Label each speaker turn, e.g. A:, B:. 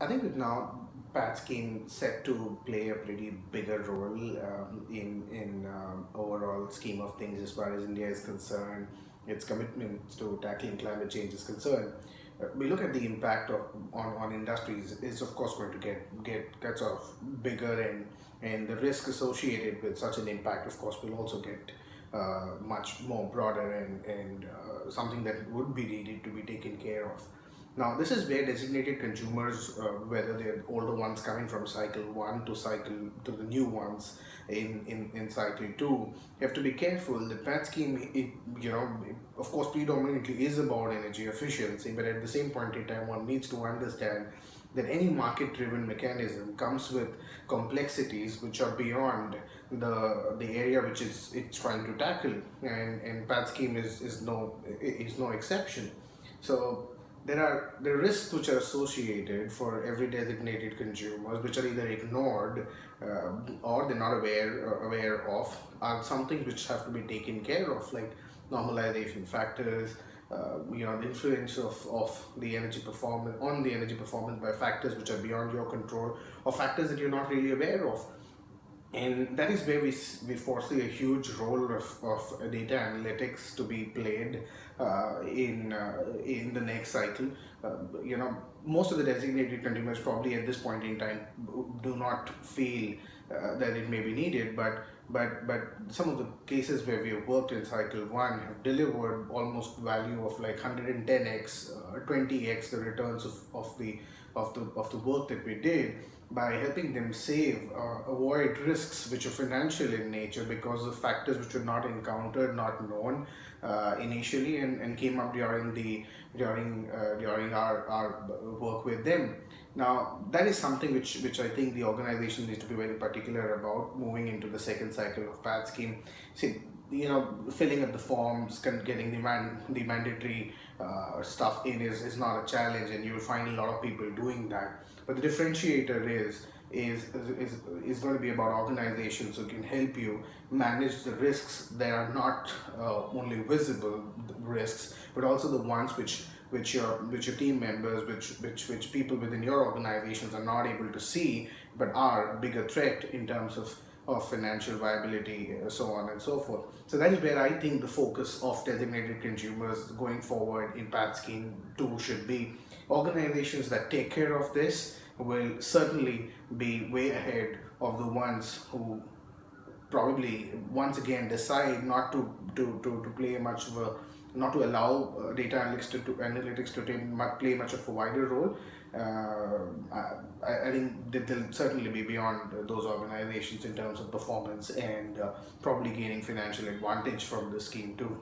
A: I think that now Pat scheme set to play a pretty bigger role in overall scheme of things as far as India is concerned. Its commitment to tackling climate change is concerned. We look at the impact on industries is of course going to get sort of bigger, and the risk associated with such an impact of course will also get much more broader, and something that would be needed to be taken care of. Now, this is where designated consumers, whether they're older ones coming from cycle one to the new ones in cycle two, have to be careful. The PAT scheme, of course, predominantly is about energy efficiency, but at the same point in time, one needs to understand that any market-driven mechanism comes with complexities which are beyond the area which it's trying to tackle, and PAT scheme is no exception. So there are risks which are associated for every designated consumers, which are either ignored or they're not aware of, are some things which have to be taken care of, like normalization factors, the influence of the energy performance on the energy performance by factors which are beyond your control, or factors that you're not really aware of. And that is where we foresee a huge role of data analytics to be played in the next cycle. Most of the designated consumers probably at this point in time do not feel that it may be needed, but some of the cases where we have worked in cycle one have delivered almost value of like 110x, 20x the returns of the work that we did, by helping them save, avoid risks which are financial in nature because of factors which were not encountered, not known initially, and came up during our work with them. Now, that is something which I think the organization needs to be very particular about moving into the second cycle of PAT scheme. See, filling up the forms, getting the mandatory stuff in is not a challenge, and you'll find a lot of people doing that. But the differentiator is going to be about organizations who can help you manage the risks that are not only visible risks, but also the ones which your team members, which people within your organizations are not able to see, but are a bigger threat in terms of financial viability, so on and so forth. So that is where I think the focus of designated consumers going forward in PAT scheme 2 should be. Organizations that take care of this will certainly be way ahead of the ones who probably once again decide not to play much of a not to allow data analytics to play much of a wider role. I think that they'll certainly be beyond those organizations in terms of performance, and probably gaining financial advantage from the scheme too.